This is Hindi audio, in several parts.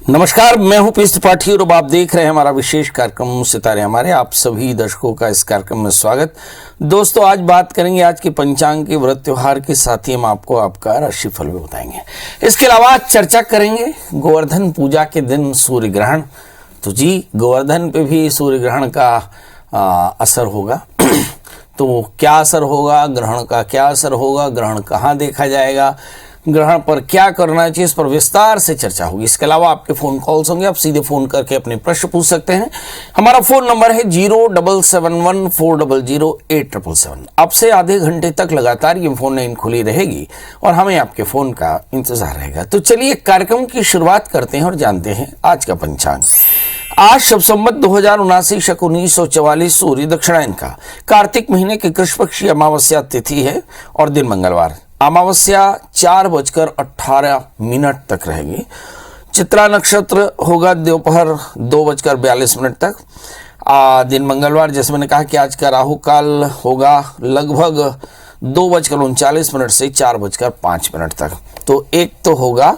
नमस्कार, मैं हूं पीएस त्रिपाठी और अब आप देख रहे हैं हमारा विशेष कार्यक्रम सितारे हमारे। आप सभी दर्शकों का इस कार्यक्रम में स्वागत। दोस्तों, आज बात करेंगे आज के पंचांग के व्रत त्योहार के साथ ही हम आपको आपका राशिफल भी बताएंगे। इसके अलावा आज चर्चा करेंगे गोवर्धन पूजा के दिन सूर्य ग्रहण। तो जी, गोवर्धन पे भी सूर्य ग्रहण का असर होगा। तो क्या असर होगा, ग्रहण का क्या असर होगा, ग्रहण कहाँ देखा जाएगा, ग्रहण पर क्या करना चाहिए, इस पर विस्तार से चर्चा होगी। इसके अलावा आपके फोन कॉल्स होंगे, आप सीधे फोन करके अपने प्रश्न पूछ सकते हैं। हमारा फोन नंबर है 07714008777। अब से आधे घंटे तक लगातार ये फोन लाइन खुली रहेगी और हमें आपके फोन का इंतजार रहेगा। तो चलिए कार्यक्रम की शुरुआत करते हैं और जानते हैं आज का पंचांग। आज शब संवत 2079 शक 1944 सूर्य दक्षिणायन का कार्तिक महीने की कृष्ण पक्ष की अमावस्या तिथि है और दिन मंगलवार। अमावस्या 4:18 तक रहेगी। चित्रा नक्षत्र होगा दोपहर 2:42 तक। दिन मंगलवार, जैसे मैंने कहा कि आज का राहु काल होगा लगभग 2:39 से 4:05 तक। तो एक तो होगा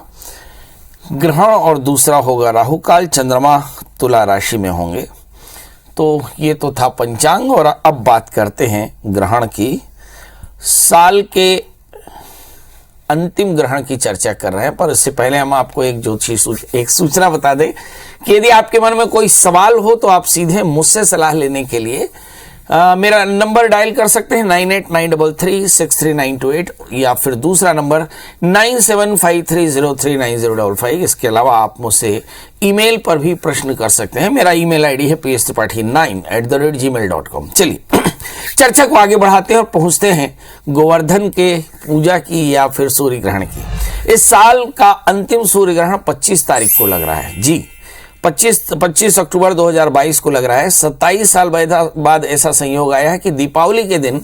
ग्रहण और दूसरा होगा राहु काल। चंद्रमा तुला राशि में होंगे। तो ये तो था पंचांग और अब बात करते हैं ग्रहण की। साल के अंतिम ग्रहण की चर्चा कर रहे हैं, पर इससे पहले हम आपको एक सूचना बता दें कि यदि आपके मन में कोई सवाल हो तो आप सीधे मुझसे सलाह लेने के लिए मेरा नंबर डायल कर सकते हैं 9893363928 या फिर दूसरा नंबर 9753039055। इसके अलावा आप मुझसे ईमेल पर भी प्रश्न कर सकते हैं। मेरा ईमेल आईडी है pstripathi9@gmail.com। चलिए चर्चा को आगे बढ़ाते हैं और पहुंचते हैं गोवर्धन के पूजा की या फिर सूर्य ग्रहण की। इस साल का अंतिम सूर्य ग्रहण 25 तारीख को लग रहा है। जी, 25 अक्टूबर 2022 को लग रहा है। 27 साल बाद ऐसा संयोग आया है कि दीपावली के दिन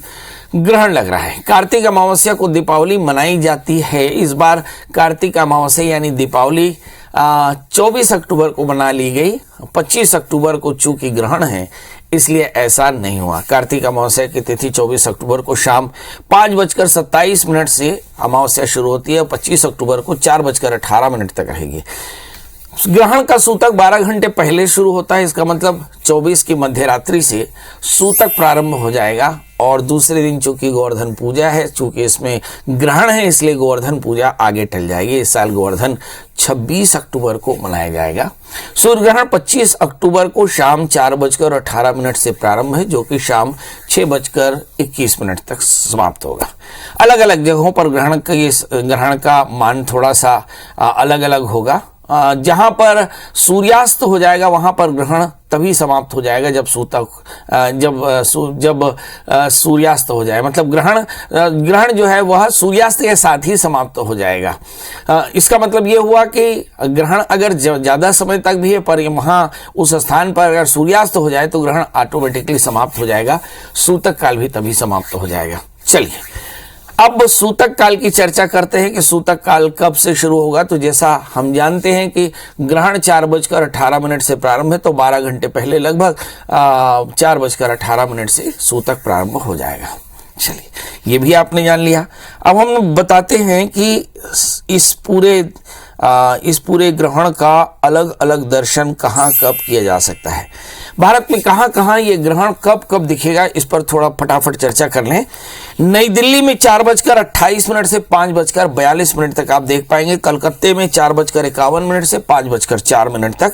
ग्रहण लग रहा है। कार्तिक अमावस्या को दीपावली मनाई जाती है। इस बार कार्तिक अमावस्या यानी दीपावली 24 अक्टूबर को मना ली गई। 25 अक्टूबर को चूंकि ग्रहण है इसलिए ऐसा नहीं हुआ। कार्तिक अमावस्या की तिथि 24 अक्टूबर को शाम 5:27 से अमावस्या शुरू होती है। 25 अक्टूबर को 4:18 तक रहेगी। ग्रहण का सूतक 12 घंटे पहले शुरू होता है। इसका मतलब 24 की मध्य रात्रि से सूतक प्रारंभ हो जाएगा और दूसरे दिन चूंकि गोवर्धन पूजा है, चूंकि इसमें ग्रहण है इसलिए गोवर्धन पूजा आगे टल जाएगी। इस साल गोवर्धन 26 अक्टूबर को मनाया जाएगा। सूर्य ग्रहण 25 अक्टूबर को शाम 4:18 से प्रारंभ है, जो कि शाम 6:21 तक समाप्त होगा। अलग अलग जगहों पर ग्रहण का मान थोड़ा सा अलग अलग होगा। जहां पर सूर्यास्त हो जाएगा वहां पर ग्रहण तभी समाप्त हो जाएगा जब सूर्यास्त हो जाए। मतलब ग्रहण जो है वह सूर्यास्त के साथ ही समाप्त हो जाएगा। इसका मतलब ये हुआ कि ग्रहण अगर ज्यादा समय तक भी है पर वहां उस स्थान पर अगर सूर्यास्त हो जाए तो ग्रहण ऑटोमेटिकली समाप्त हो जाएगा। सूतक काल भी तभी समाप्त हो जाएगा। चलिए अब सूतक काल की चर्चा करते हैं कि सूतक काल कब से शुरू होगा। तो जैसा हम जानते हैं कि ग्रहण 4:18 से प्रारंभ है, तो 12 घंटे पहले लगभग 4:18 से सूतक प्रारंभ हो जाएगा। चलिए ये भी आपने जान लिया। अब हम बताते हैं कि इस पूरे ग्रहण का अलग अलग दर्शन कहाँ कब किया जा सकता है। भारत में कहाँ कहाँ ये ग्रहण कब कब दिखेगा, इस पर थोड़ा फटाफट चर्चा कर लें। नई दिल्ली में 4:28 से 5:42 तक आप देख पाएंगे। कलकत्ते में 4:51 से 5:04 तक।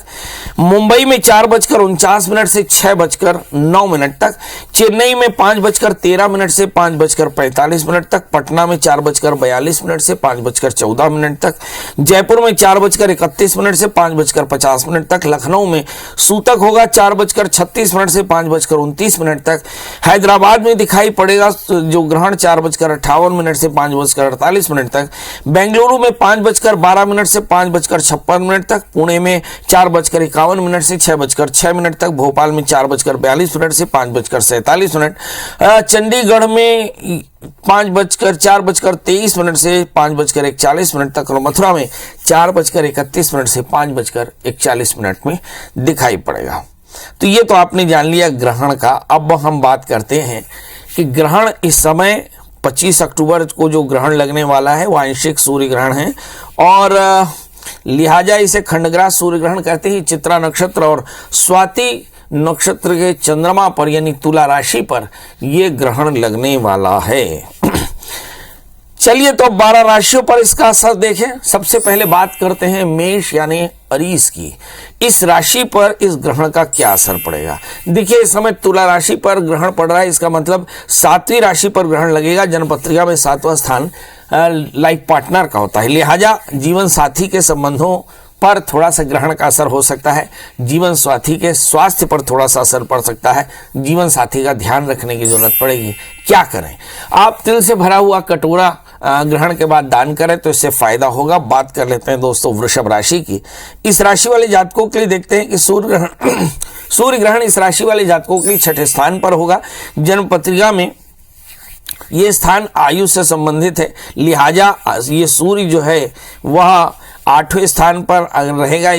मुंबई में 4:49 से 6:09 तक। चेन्नई में 5:13 से 5:45 तक। पटना में 4:42 से 5:14 तक। जयपुर में 4:31 से 5:50 तक। लखनऊ में सूतक होगा 4:36 से 5:29 तक। हैदराबाद में दिखाई पड़ेगा जो ग्रहण 4:58 से 5:48 तक। बेंगलुरु में 5:12 से 5:56 तक। पुणे में 4:51 से 6:06 तक। भोपाल में 4:42 से 5:47। चंडीगढ़ में 4:23 से 5:41 तक और मथुरा में 4:31 से 5:41 में दिखाई पड़ेगा। तो ये तो आपने जान लिया ग्रहण का। अब हम बात करते हैं कि ग्रहण इस समय 25 अक्टूबर को जो ग्रहण लगने वाला है वो आंशिक सूर्य ग्रहण है और लिहाजा इसे खंडग्रास सूर्य ग्रहण कहते हैं। चित्रा नक्षत्र और स्वाति नक्षत्र के चंद्रमा पर यानी तुला राशि पर यह ग्रहण लगने वाला है। चलिए तो 12 राशियों पर इसका असर देखें। सबसे पहले बात करते हैं मेष यानी अरीस की। इस राशि पर इस ग्रहण का क्या असर पड़ेगा। देखिए इस समय तुला राशि पर ग्रहण पड़ रहा है, इसका मतलब 7वीं राशि पर ग्रहण लगेगा। जन्मपत्रिका में 7वां स्थान लाइफ पार्टनर का होता है, लिहाजा जीवन साथी के संबंधों पर थोड़ा सा ग्रहण का असर हो सकता है। जीवन साथी के स्वास्थ्य पर थोड़ा सा असर पड़ सकता है। जीवन साथी का ध्यान रखने की जरूरत पड़ेगी। क्या करें, आप तिल से भरा हुआ कटोरा ग्रहण के बाद दान करें तो इससे फायदा होगा। बात कर लेते हैं दोस्तों वृषभ राशि की। इस राशि वाले जातकों के लिए देखते हैं कि सूर्य ग्रहण इस राशि वाले जातकों के लिए 6ठे स्थान पर होगा। जन्म पत्रिका में ये स्थान आयु से संबंधित है, लिहाजा ये सूर्य जो है वह 8वें स्थान पर अगर रहेगा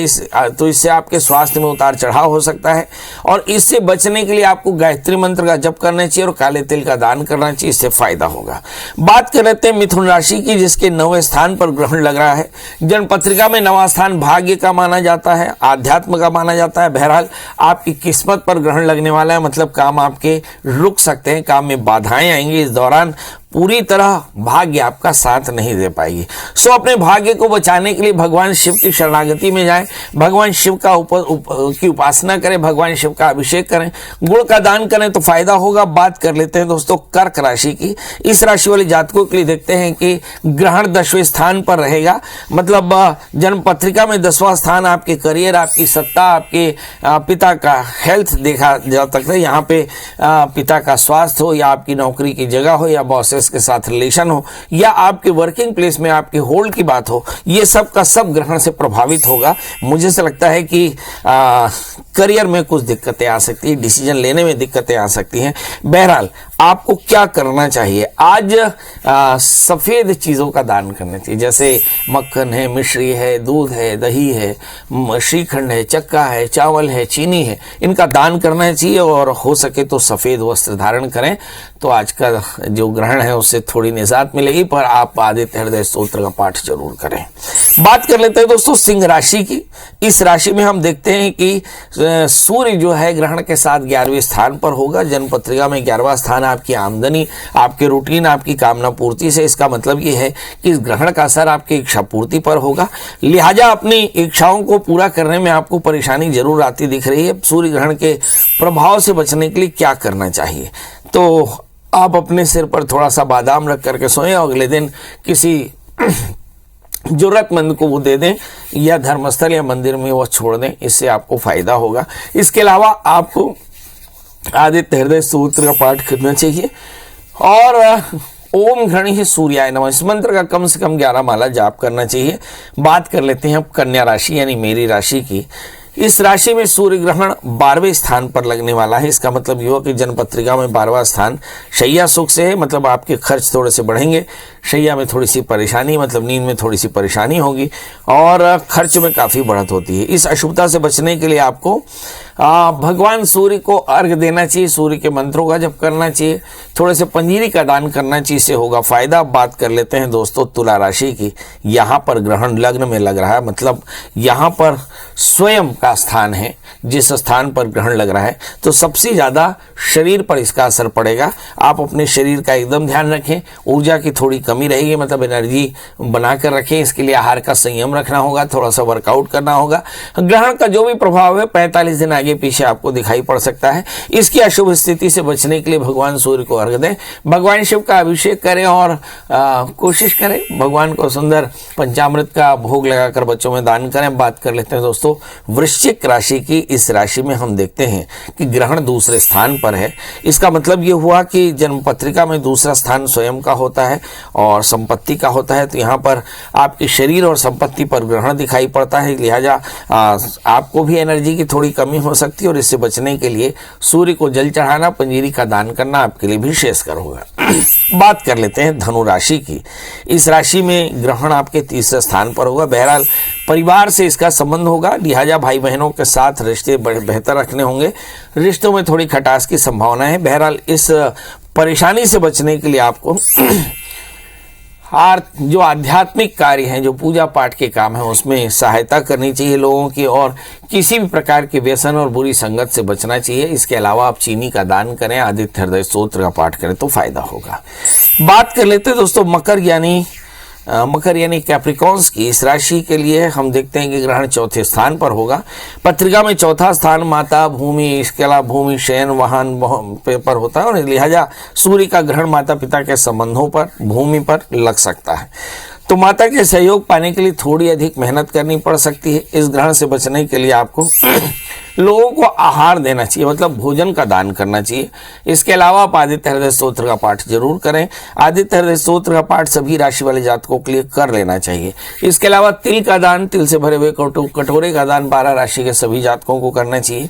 तो इससे आपके स्वास्थ्य में उतार चढ़ाव हो सकता है। और इससे बचने के लिए आपको गायत्री मंत्र का जप करना चाहिए और काले तिल का दान करना चाहिए, इससे फायदा होगा। बात कर लेते हैं मिथुन राशि की, जिसके 9वें स्थान पर ग्रहण लग रहा है। जन्म पत्रिका में 9वां स्थान भाग्य का माना जाता है, आध्यात्म का माना जाता है। बहरहाल आपकी किस्मत पर ग्रहण लगने वाला है, मतलब काम आपके रुक सकते हैं, काम में बाधाएं आएंगी। इस दौरान पूरी तरह भाग्य आपका साथ नहीं दे पाएगी। सो अपने भाग्य को बचाने के लिए भगवान शिव की शरणागति में जाएं, भगवान शिव का की उपासना करें, भगवान शिव का अभिषेक करें, गुड़ का दान करें तो फायदा होगा। बात कर लेते हैं दोस्तों कर्क राशि की। इस राशि वाले जातकों के लिए देखते हैं कि ग्रहण 10वें स्थान पर रहेगा, मतलब जन्म पत्रिका में 10वां स्थान आपके करियर, आपकी सत्ता, आपके पिता का हेल्थ देखा जा सकता है। यहाँ पे पिता का स्वास्थ्य हो या आपकी नौकरी की जगह हो या बॉसेस के साथ रिलेशन हो या आपके वर्किंग प्लेस में आपके होल्ड की बात हो, ये सब का सब ग्रहण से प्रभावित होगा। मुझे से लगता है कि करियर में कुछ दिक्कतें आ सकती है, डिसीजन लेने में दिक्कतें आ सकती हैं। बहरहाल आपको क्या करना चाहिए, आज सफेद चीजों का दान करना चाहिए, जैसे मक्खन है, मिश्री है, दूध है, दही है, श्रीखंड है, चक्का है, चावल है, चीनी है, इनका दान करना चाहिए। और हो सके तो सफेद वस्त्र धारण करें तो आज का जो ग्रहण है उससे थोड़ी निजात मिलेगी, पर आप आदित्य हृदय स्तोत्र का पाठ जरूर करें। बात कर लेते हैं दोस्तों सिंह राशि की। इस राशि में हम देखते हैं कि सूर्य जो है ग्रहण के साथ 11वें स्थान पर होगा। जन्म पत्रिका में 11वां स्थान आपकी आमदनी, आपके रूटीन, आपकी कामना पूर्ति से। इसका मतलब ये है कि इस ग्रहण का असर आपकी इच्छा पूर्ति पर होगा, लिहाजा अपनी इच्छाओं को पूरा करने में आपको परेशानी जरूर आती दिख रही है। सूर्य ग्रहण के प्रभाव से बचने के लिए क्या करना चाहिए, तो आप अपने सिर पर थोड़ा सा बादाम रख करके सोएं और अगले दिन किसी जरूरतमंद को वो दे दें या धर्मस्थल या मंदिर में वो छोड़ दें, इससे आपको फायदा होगा। इसके अलावा आपको आदित्य हृदय स्तोत्र का पाठ करना चाहिए और ओम गणेश सूर्याय नमः इस मंत्र का कम से कम 11 माला जाप करना चाहिए। बात कर लेते हैं अब कन्या राशि यानी मेरी राशि की। इस राशि में सूर्य ग्रहण 12वें स्थान पर लगने वाला है। इसका मतलब ये हो कि जन्म पत्रिका में 12वां स्थान शैया सुख से है, मतलब आपके खर्च थोड़े से बढ़ेंगे। शैया में थोड़ी सी परेशानी, मतलब नींद में थोड़ी सी परेशानी होगी और खर्च में काफ़ी बढ़त होती है। इस अशुभता से बचने के लिए आपको भगवान सूर्य को अर्घ्य देना चाहिए, सूर्य के मंत्रों का जप करना चाहिए, थोड़े से पंजीरी का दान करना चाहिए, इससे होगा फायदा। बात कर लेते हैं दोस्तों तुला राशि की। यहाँ पर ग्रहण लग्न में लग रहा है, मतलब यहाँ पर स्वयं का स्थान है, जिस स्थान पर ग्रहण लग रहा है तो सबसे ज़्यादा शरीर पर इसका असर पड़ेगा। आप अपने शरीर का एकदम ध्यान रखें, ऊर्जा की थोड़ी कमी रहेगी, मतलब एनर्जी बना कर रखें। इसके लिए आहार का संयम रखना होगा, थोड़ा सा वर्कआउट करना होगा। ग्रहण का जो भी प्रभाव है 45 दिन आगे पीछे आपको दिखाई पड़ सकता है। इसकी अशुभ स्थिति से बचने के लिए भगवान सूर्य को अर्घ्य दें, भगवान शिव का अभिषेक करें और कोशिश करें भगवान को सुंदर पंचामृत का भोग लगाकर बच्चों में दान करें। बात कर लेते हैं दोस्तों वृश्चिक राशि की। इस राशि में हम देखते हैं कि ग्रहण दूसरे स्थान पर है। इसका मतलब ये हुआ कि जन्म पत्रिका में दूसरा स्थान स्वयं का होता है और संपत्ति का होता है, तो यहाँ पर आपके शरीर और संपत्ति पर ग्रहण दिखाई पड़ता है, लिहाजा आपको भी एनर्जी की थोड़ी कमी हो सकती है और इससे बचने के लिए सूर्य को जल चढ़ाना, पंजीरी का दान करना आपके लिए भी श्रेयस्कर होगा। बात कर लेते हैं धनु राशि की। इस राशि में ग्रहण आपके तीसरे स्थान पर होगा। बहरहाल परिवार से इसका संबंध होगा, लिहाजा भाई बहनों के साथ रिश्ते बेहतर रखने होंगे। रिश्तों में थोड़ी खटास की संभावना है। बहरहाल इस परेशानी से बचने के लिए आपको जो आध्यात्मिक कार्य हैं, जो पूजा पाठ के काम है, उसमें सहायता करनी चाहिए लोगों की, और किसी भी प्रकार के व्यसन और बुरी संगत से बचना चाहिए। इसके अलावा आप चीनी का दान करें, आदित्य हृदय स्तोत्र का पाठ करें तो फायदा होगा। बात कर लेते हैं दोस्तों मकर यानी कैप्रिकॉन्स की। इस राशि के लिए हम देखते हैं कि ग्रहण चौथे स्थान पर होगा। पत्रिका में चौथा स्थान माता, भूमि, इसके अलावा भूमि, शयन, वाहन पर होता है, और लिहाजा सूर्य का ग्रहण माता पिता के संबंधों पर, भूमि पर लग सकता है। तो माता के सहयोग पाने के लिए थोड़ी अधिक मेहनत करनी पड़ सकती है। इस ग्रहण से बचने के लिए आपको लोगों को आहार देना चाहिए, मतलब भोजन का दान करना चाहिए। इसके अलावा आप आदित्य हृदय स्तोत्र का पाठ जरूर करें। आदित्य हृदय स्तोत्र का पाठ सभी राशि वाले जातकों के लिए कर लेना चाहिए। इसके अलावा तिल का दान, तिल से भरे हुए कटोरे का दान 12 राशि के सभी जातकों को करना चाहिए।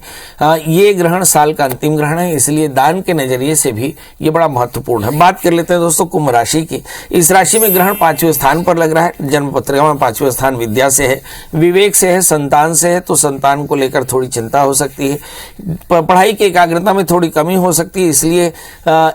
ये ग्रहण साल का अंतिम ग्रहण है, इसलिए दान के नजरिए से भी ये बड़ा महत्वपूर्ण है। बात कर लेते हैं दोस्तों कुंभ राशि की। इस राशि में ग्रहण 5वें स्थान पर लग रहा है। जन्म पत्रिका में 5वां स्थान विद्या से है, विवेक से है, संतान से है, तो संतान को लेकर थोड़ी चिंता हो सकती है। पढ़ाई की एकाग्रता में थोड़ी कमी हो सकती है, इसलिए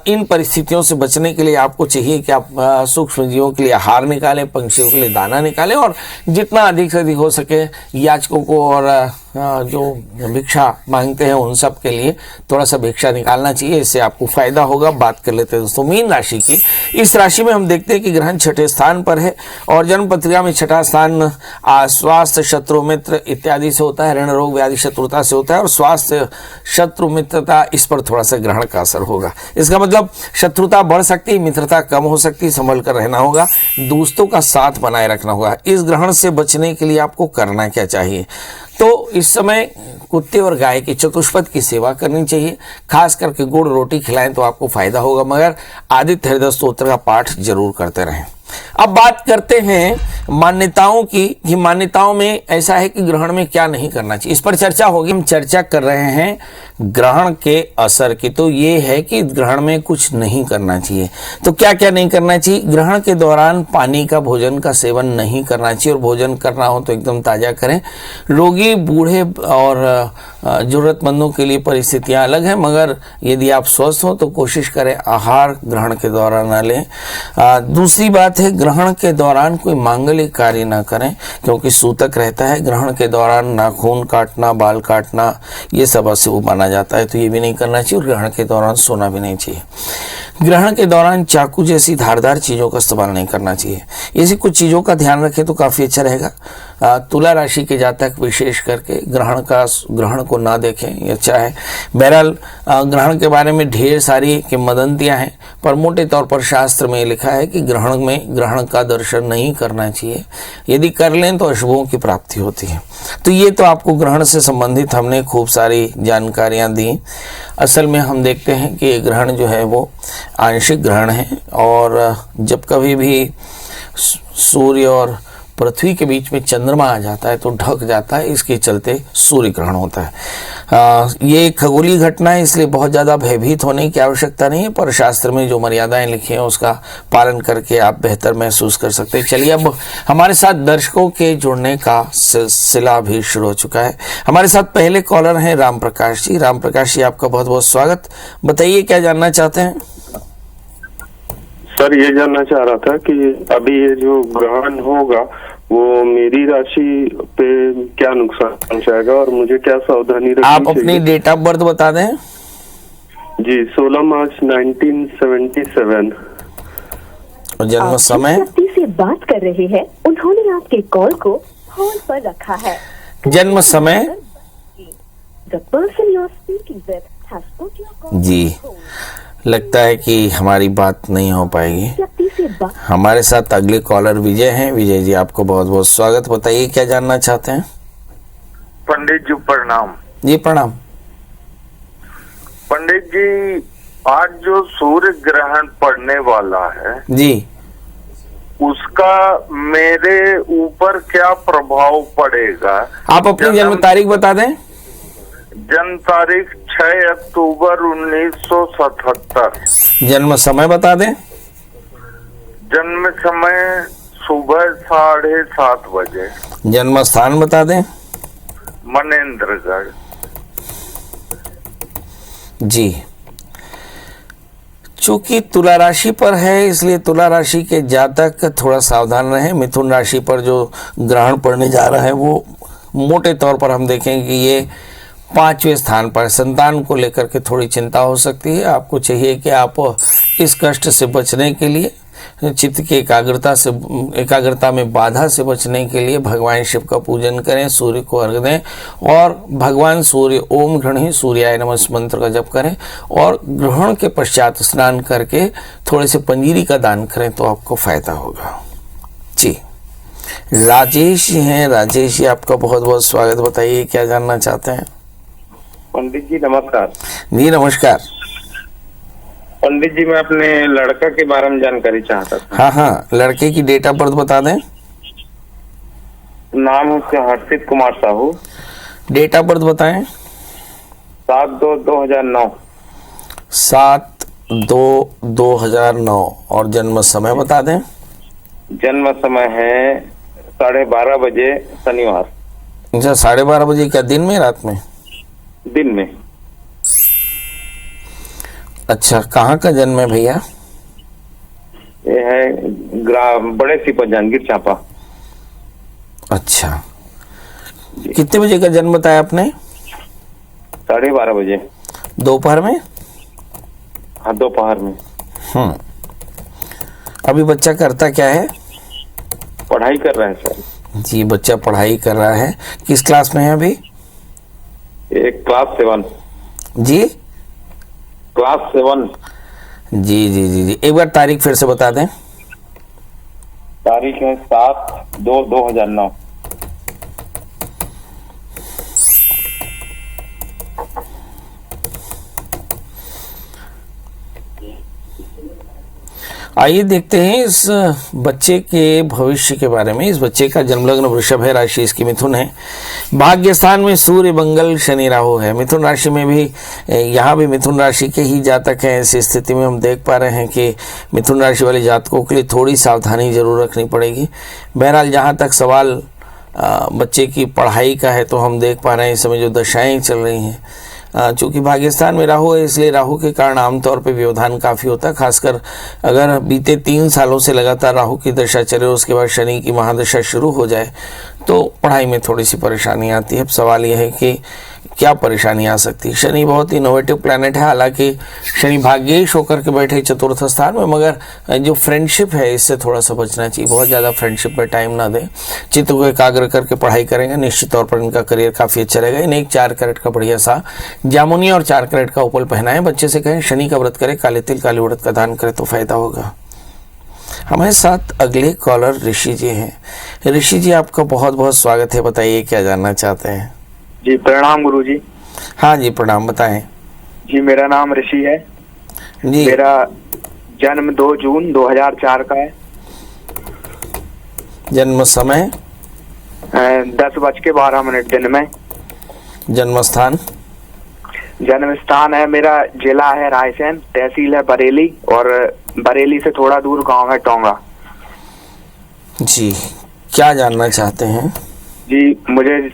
इन परिस्थितियों से बचने के लिए आपको चाहिए कि आप सूक्ष्म जीवों के लिए आहार निकालें, पंछियों के लिए दाना निकालें, और जितना अधिक से अधिक हो सके याचकों को और जो भिक्षा मांगते हैं उन सब के लिए थोड़ा सा भिक्षा निकालना चाहिए, इससे आपको फायदा होगा। बात कर लेते हैं दोस्तों मीन राशि की। इस राशि में हम देखते हैं कि ग्रहण 6ठे स्थान पर है, और जन्म पत्रिका में 6ठा स्थान स्वास्थ्य, शत्रु मित्र इत्यादि से होता है, ऋण रोग व्याधि शत्रुता से होता है, और स्वास्थ्य, शत्रु मित्रता, इस पर थोड़ा सा ग्रहण का असर होगा। इसका मतलब शत्रुता बढ़ सकती है, मित्रता कम हो सकती है, संभल कर रहना होगा, दोस्तों का साथ बनाए रखना होगा। इस ग्रहण से बचने के लिए आपको करना क्या चाहिए? तो इस समय कुत्ते और गाय की चतुष्पद की सेवा करनी चाहिए, खास करके गुड़ रोटी खिलाएं तो आपको फायदा होगा, मगर आदित्य हृदय स्तोत्र का पाठ जरूर करते रहें। अब बात करते हैं मान्यताओं की, कि मान्यताओं में ऐसा है कि ग्रहण में क्या नहीं करना चाहिए, इस पर चर्चा होगी। हम चर्चा कर रहे हैं ग्रहण के असर की, तो ये है कि ग्रहण में कुछ नहीं करना चाहिए। तो क्या क्या नहीं करना चाहिए? ग्रहण के दौरान पानी का, भोजन का सेवन नहीं करना चाहिए, और भोजन करना हो तो एकदम ताजा करें। रोगी, बूढ़े और जरूरतमंदों के लिए परिस्थितियां अलग हैं, मगर यदि आप स्वस्थ हो तो कोशिश करें आहार ग्रहण के दौरान न लें। दूसरी बात है, ग्रहण के दौरान कोई मांगलिक कार्य ना करें, क्योंकि सूतक रहता है। ग्रहण के दौरान नाखून काटना, बाल काटना, ये सब अशुभ माना जाता है, तो ये भी नहीं करना चाहिए। और ग्रहण के दौरान सोना भी नहीं चाहिए। ग्रहण के दौरान चाकू जैसी धारदार चीजों का इस्तेमाल नहीं करना चाहिए। ऐसी कुछ चीजों का ध्यान रखें तो काफी अच्छा रहेगा। तुला राशि के जातक विशेष करके ग्रहण को ना देखें, ये अच्छा है। बहरहाल ग्रहण के बारे में ढेर सारी किंवदंतियां हैं, पर मोटे तौर पर शास्त्र में लिखा है कि ग्रहण का दर्शन नहीं करना चाहिए। यदि कर लें तो अशुभों की प्राप्ति होती है। तो ये तो आपको ग्रहण से संबंधित हमने खूब सारी जानकारियां दी। असल में हम देखते हैं कि ग्रहण जो है वो आंशिक ग्रहण है, और जब कभी भी सूर्य और पृथ्वी के बीच में चंद्रमा आ जाता है तो ढक जाता है, इसके चलते सूर्य ग्रहण होता है। ये खगोलीय घटना है, इसलिए बहुत ज़्यादा भयभीत होने की आवश्यकता नहीं है, पर शास्त्र में जो मर्यादाएं लिखी हैं उसका पालन करके आप बेहतर महसूस कर सकते हैं। चलिए, अब हमारे साथ दर्शकों के जुड़ने का सिलसिला भी शुरू हो चुका है। हमारे साथ पहले कॉलर हैं राम प्रकाश जी। राम प्रकाश जी, आपका बहुत बहुत स्वागत। बताइए क्या जानना चाहते हैं? सर, ये जानना चाह रहा था कि अभी ये जो ग्रहण होगा वो मेरी राशि पे क्या नुकसान पहुंचाएगा, और मुझे क्या सावधानी रखनी आप अपनी डेट ऑफ बर्थ बता दें। जी, 16 मार्च 1977। और जन्म समय? व्यक्ति से बात कर रहे हैं, उन्होंने आपके कॉल को होल्ड पर रखा है। जन्म समय? The person you are speaking with has put your call ji, on hold. लगता है कि हमारी बात नहीं हो पाएगी। व्यक्ति से बात हमारे साथ अगले कॉलर विजय हैं। विजय जी, आपको बहुत बहुत स्वागत। बताइए क्या जानना चाहते हैं? पंडित जी प्रणाम। जी प्रणाम। पंडित जी, आज जो सूर्य ग्रहण पड़ने वाला है जी, उसका मेरे ऊपर क्या प्रभाव पड़ेगा? आप अपनी जन्म तारीख बता दें। जन्म तारीख 6 अक्टूबर 1977। जन्म समय बता दें। जन्म समय सुबह 7:30 बजे। जन्म स्थान बता दें। मनेन्द्रगढ़। जी, चूंकि तुला राशि पर है इसलिए तुला राशि के जातक थोड़ा सावधान रहें। मिथुन राशि पर जो ग्रहण पड़ने जा रहा है वो मोटे तौर पर हम देखें कि ये 5वें स्थान पर, संतान को लेकर के थोड़ी चिंता हो सकती है। आपको चाहिए कि आप इस कष्ट से बचने के लिए, चित्त की एकाग्रता में बाधा से बचने के लिए भगवान शिव का पूजन करें, सूर्य को अर्घ दें और भगवान सूर्य ओम गृह्णी सूर्याय नमः इस मंत्र का जप करें और ग्रहण के पश्चात स्नान करके थोड़े से पंजीरी का दान करें तो आपको फायदा होगा। जी, राजेश जी हैं। राजेश जी, आपका बहुत बहुत स्वागत। बताइए क्या जानना चाहते हैं। पंडित जी नमस्कार। जी नमस्कार। पंडित जी, मैं अपने लड़का के बारे में जानकारी चाहता था। हाँ हाँ, लड़के की डेट ऑफ बर्थ बता दें। नाम है उसका Harshit Kumar Sahu. Date of birth बताएं। 7/2/2009। 7/2/2009 और जन्म समय बता दें। जन्म समय है 12:30 बजे शनिवार। अच्छा, 12:30 बजे, क्या दिन में रात में? दिन में। अच्छा, कहाँ का जन्म है भैया? ये है बड़े सिपा जांगीर चांपा। अच्छा, कितने बजे का जन्म बताया आपने? 12:30 बजे दोपहर में। हाँ, दोपहर में। अभी बच्चा करता क्या है? पढ़ाई कर रहा है सर। जी, बच्चा पढ़ाई कर रहा है। किस क्लास में है अभी? एक क्लास 7। जी, क्लास 7। जी जी जी जी, एक बार तारीख फिर से बता दें। तारीख है 7/2/2009। आइए देखते हैं इस बच्चे के भविष्य के बारे में। इस बच्चे का जन्म लग्न वृषभ है, राशि इसकी मिथुन है, भाग्य स्थान में सूर्य मंगल शनि राहु है। मिथुन राशि में भी, यहाँ भी मिथुन राशि के ही जातक हैं। ऐसी स्थिति में हम देख पा रहे हैं कि मिथुन राशि वाले जातकों के लिए थोड़ी सावधानी जरूर रखनी पड़ेगी। बहरहाल, जहाँ तक सवाल बच्चे की पढ़ाई का है तो हम देख पा रहे हैं इस समय जो दशाएं चल रही हैं, चूँकि भाग्यस्थान में राहु है इसलिए राहु के कारण आमतौर पे व्यवधान काफ़ी होता है। खासकर अगर बीते 3 सालों से लगातार राहु की दशा चले और उसके बाद शनि की महादशा शुरू हो जाए तो पढ़ाई में थोड़ी सी परेशानी आती है। अब सवाल यह है कि क्या परेशानी आ सकती है। शनि बहुत इनोवेटिव प्लैनेट है, हालांकि शनि भाग्येश होकर के बैठे चतुर्थ स्थान में, मगर जो फ्रेंडशिप है इससे थोड़ा सा बचना चाहिए। बहुत ज़्यादा फ्रेंडशिप में टाइम ना दें। चित्त को एकाग्र करके पढ़ाई करेंगे, निश्चित तौर पर इनका करियर काफ़ी अच्छा रहेगा। इन्हें एक 4 कैरेट का बढ़िया सा जामुनी और 4 कैरेट का उपल पहनाएं। बच्चे से कहें शनि का व्रत करे, काले तिल काली उड़द का दान करे तो फायदा होगा। हमारे साथ अगले कॉलर ऋषि जी हैं। ऋषि जी, आपका बहुत बहुत स्वागत है। बताइए क्या जानना चाहते हैं। जी प्रणाम गुरु जी। हाँ जी प्रणाम, बताएं। जी मेरा नाम ऋषि है जी। मेरा जन्म 2 जून 2004 का है। जन्म समय 10:12 दिन में। जन्म स्थान जन्म स्थान है मेरा, जिला है रायसेन, तहसील है बरेली और बरेली से थोड़ा दूर गांव है टोंगा। जी, क्या जानना चाहते हैं? जी मुझे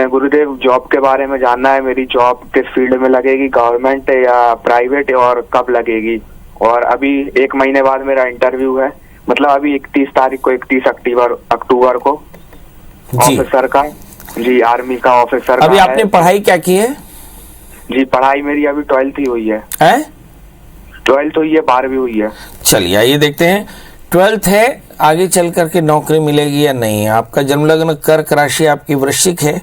गुरुदेव जॉब के बारे में जानना है। मेरी जॉब किस फील्ड में लगेगी, गवर्नमेंट या प्राइवेट, और कब लगेगी। और अभी 1 महीने बाद मेरा इंटरव्यू है, मतलब अभी 31 तारीख को, 31 अक्टूबर को ऑफिसर का, जी आर्मी का ऑफिसर। अभी आपने पढ़ाई क्या की है? जी पढ़ाई मेरी अभी 12th ही हुई है। 12th हुई है, 12वीं हुई है। चलिए आइए देखते हैं 12th है, आगे चल करके नौकरी मिलेगी या नहीं। आपका जन्म लग्न कर्क राशि आपकी वृश्चिक है,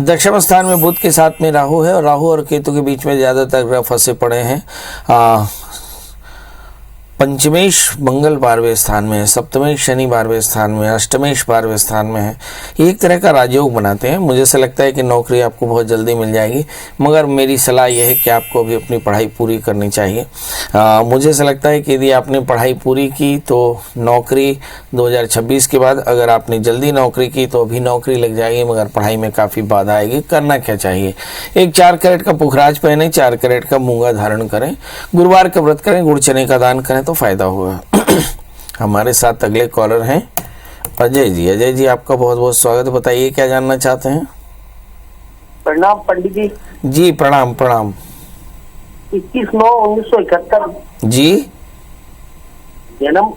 दशम स्थान में बुध के साथ में राहु है और राहु और केतु के बीच में ज्यादातर ग्रह फंसे पड़े हैं। पंचमेश मंगल 12वें स्थान में है, सप्तमेश शनि 12वें स्थान में, अष्टमेश 12वें स्थान में है। एक तरह का राजयोग बनाते हैं। मुझे से लगता है कि नौकरी आपको बहुत जल्दी मिल जाएगी, मगर मेरी सलाह यह है कि आपको अभी अपनी पढ़ाई पूरी करनी चाहिए। मुझे से लगता है कि यदि आपने पढ़ाई पूरी की तो नौकरी 2026 के बाद, अगर आपने जल्दी नौकरी की तो अभी नौकरी लग जाएगी, मगर पढ़ाई में काफ़ी बाधा आएगी। करना क्या चाहिए, एक 4 कैरेट का पुखराज पहने, 4 कैरेट का मूंगा धारण करें, गुरुवार का व्रत करें, गुड़ चने का दान करें तो फायदा होगा। हमारे साथ अगले कॉलर हैं अजय जी। अजय जी, आपका बहुत बहुत स्वागत। बताइए क्या जानना चाहते हैं। प्रणाम पंडित जी। जी प्रणाम प्रणाम। 21/9/1971 जी, जन्म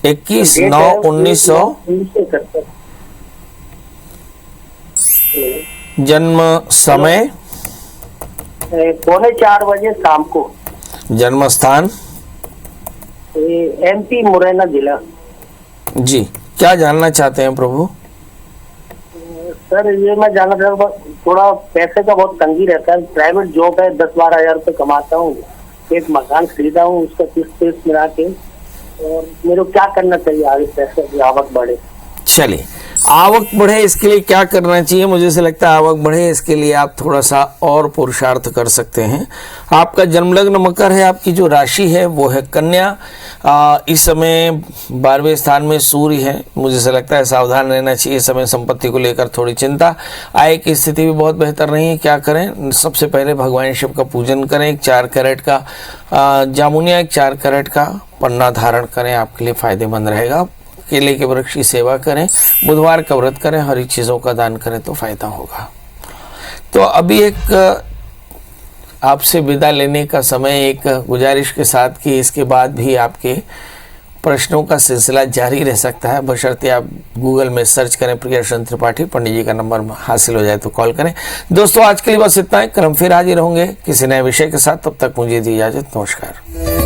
21/9/1971 जन्म समय, 3:45 शाम को, जन्म स्थान, MP मुरैना जिला। जी, क्या जानना चाहते हैं प्रभु? सर ये मैं जानना चाहता हूँ, थोड़ा पैसे का बहुत तंगी रहता है, प्राइवेट जॉब है, 10-12 हजार रुपये कमाता हूँ, एक मकान खरीदा हूँ, उसका किस्त मिला के, और मेरे को क्या करना चाहिए आगे पैसे की आवक बढ़े? चलिए, आवक बढ़े इसके लिए क्या करना चाहिए? मुझे से लगता है आवक बढ़े इसके लिए आप थोड़ा सा और पुरुषार्थ कर सकते हैं। आपका जन्म लग्न मकर है, आपकी जो राशि है वो है कन्या। इस समय 12वें स्थान में सूर्य है, मुझे से लगता है सावधान रहना चाहिए। इस समय संपत्ति को लेकर थोड़ी चिंता, आय की स्थिति भी बहुत बेहतर नहीं है। क्या करें? सबसे पहले भगवान शिव का पूजन करें, 4 कैरेट का जामुनिया, 4 कैरेट का पन्ना धारण करें, आपके लिए फायदेमंद रहेगा। केले के वृक्ष की सेवा करें, बुधवार का व्रत करें, हरी चीज़ों का दान करें तो फायदा होगा। तो अभी एक आपसे विदा लेने का समय, एक गुजारिश के साथ कि इसके बाद भी आपके प्रश्नों का सिलसिला जारी रह सकता है, बशर्ते आप गूगल में सर्च करें प्रियदर्शन त्रिपाठी, पंडित जी का नंबर हासिल हो जाए तो कॉल करें। दोस्तों आज के लिए बस इतना है, कल हम फिर हाजिर होंगे किसी नए विषय के साथ। तब तक मुझे दी इजाजत, नमस्कार।